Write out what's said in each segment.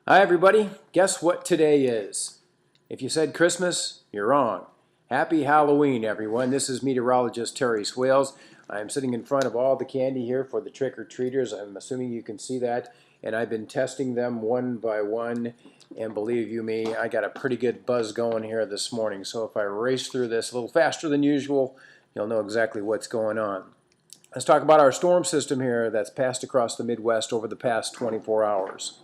Hi everybody, guess what today is? If you said Christmas, you're wrong. Happy Halloween everyone. This is meteorologist Terry Swails. I'm sitting in front of all the candy here for the trick-or-treaters. I'm assuming you can see that. And I've been testing them one by one. And believe you me, I got a pretty good buzz going here this morning. So if I race through this a little faster than usual, you'll know exactly what's going on. Let's talk about our storm system here that's passed across the Midwest over the past 24 hours.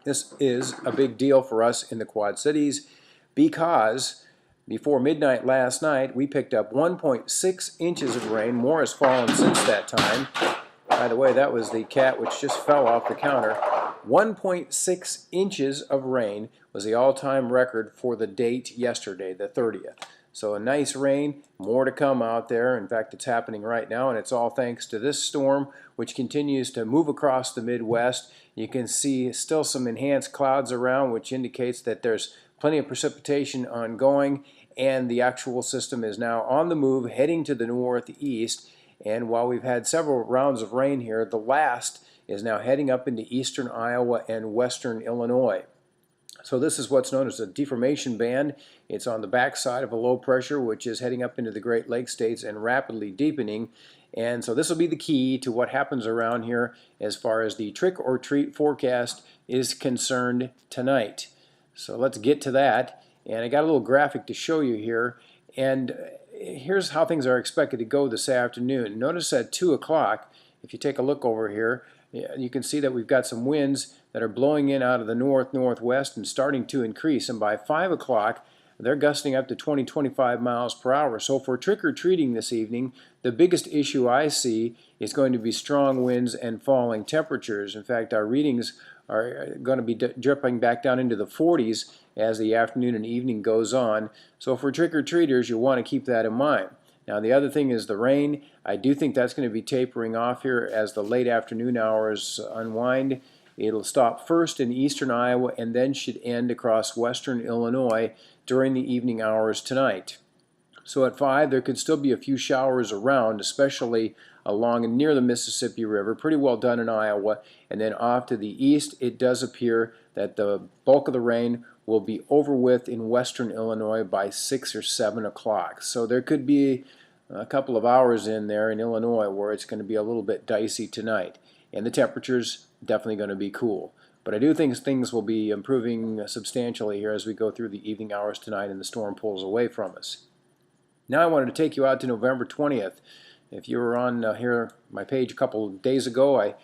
This is a big deal for us in the Quad Cities because before midnight last night, we picked up 1.6 inches of rain. More has fallen since that time. By the way, that was the cat which just fell off the counter. 1.6 inches of rain was the all-time record for the date yesterday, the 30th. So a nice rain, more to come out there. In fact, it's happening right now, and it's all thanks to this storm, which continues to move across the Midwest. You can see still some enhanced clouds around, which indicates that there's plenty of precipitation ongoing, and the actual system is now on the move, heading to the northeast. And while we've had several rounds of rain here, the last is now heading up into eastern Iowa and western Illinois. So this is what's known as a deformation band. It's on the backside of a low pressure, which is heading up into the Great Lakes states and rapidly deepening. And so this will be the key to what happens around here as far as the trick-or-treat forecast is concerned tonight. So let's get to that. And I got a little graphic to show you here. And here's how things are expected to go this afternoon. Notice at 2 o'clock, if you take a look over here, you can see that we've got some winds that are blowing in out of the north-northwest and starting to increase. And by 5 o'clock, they're gusting up to 20-25 miles per hour. So for trick-or-treating this evening, the biggest issue I see is going to be strong winds and falling temperatures. In fact, our readings are going to be dripping back down into the 40s as the afternoon and evening goes on. So for trick-or-treaters, you'll want to keep that in mind. Now the other thing is the rain. I do think that's going to be tapering off here as the late afternoon hours unwind. It'll stop first in eastern Iowa and then should end across western Illinois during the evening hours tonight. So at 5 there could still be a few showers around, especially along and near the Mississippi River. Pretty well done in Iowa. And then off to the east, it does appear that the bulk of the rain will be over with in western Illinois by 6 or 7 o'clock. So there could be a couple of hours in there in Illinois where it's going to be a little bit dicey tonight. And the temperatures definitely going to be cool. But I do think things will be improving substantially here as we go through the evening hours tonight and the storm pulls away from us. Now I wanted to take you out to November 20th. If you were on here my page a couple of days ago, I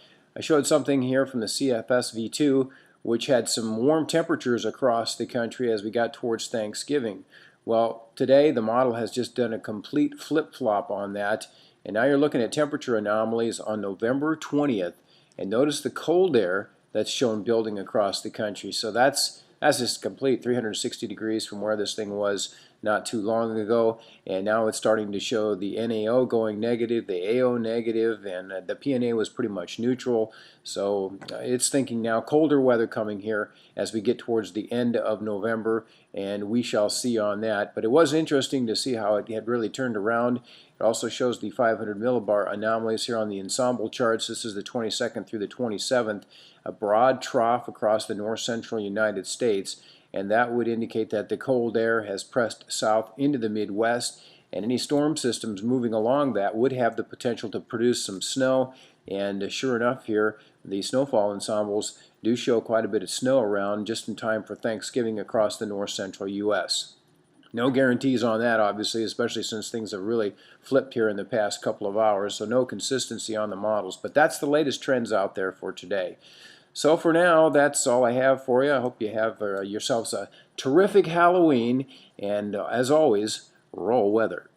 showed something here from the CFS V2 which had some warm temperatures across the country as we got towards Thanksgiving. Well, today the model has just done a complete flip-flop on that, and now you're looking at temperature anomalies on November 20th. And notice the cold air that's shown building across the country. So that's just complete 360 degrees from where this thing was not too long ago, and now it's starting to show the NAO going negative, the AO negative, and the PNA was pretty much neutral. So it's thinking now colder weather coming here as we get towards the end of November, and we shall see on that. But it was interesting to see how it had really turned around. It also shows the 500 millibar anomalies here on the ensemble charts. This is the 22nd through the 27th, a broad trough across the north-central United States. And that would indicate that the cold air has pressed south into the Midwest, and any storm systems moving along that would have the potential to produce some snow. And sure enough here, the snowfall ensembles do show quite a bit of snow around just in time for Thanksgiving across the north-central U.S. No guarantees on that, obviously, especially since things have really flipped here in the past couple of hours, so no consistency on the models. But that's the latest trends out there for today. So for now, that's all I have for you. I hope you have yourselves a terrific Halloween, and as always, roll weather.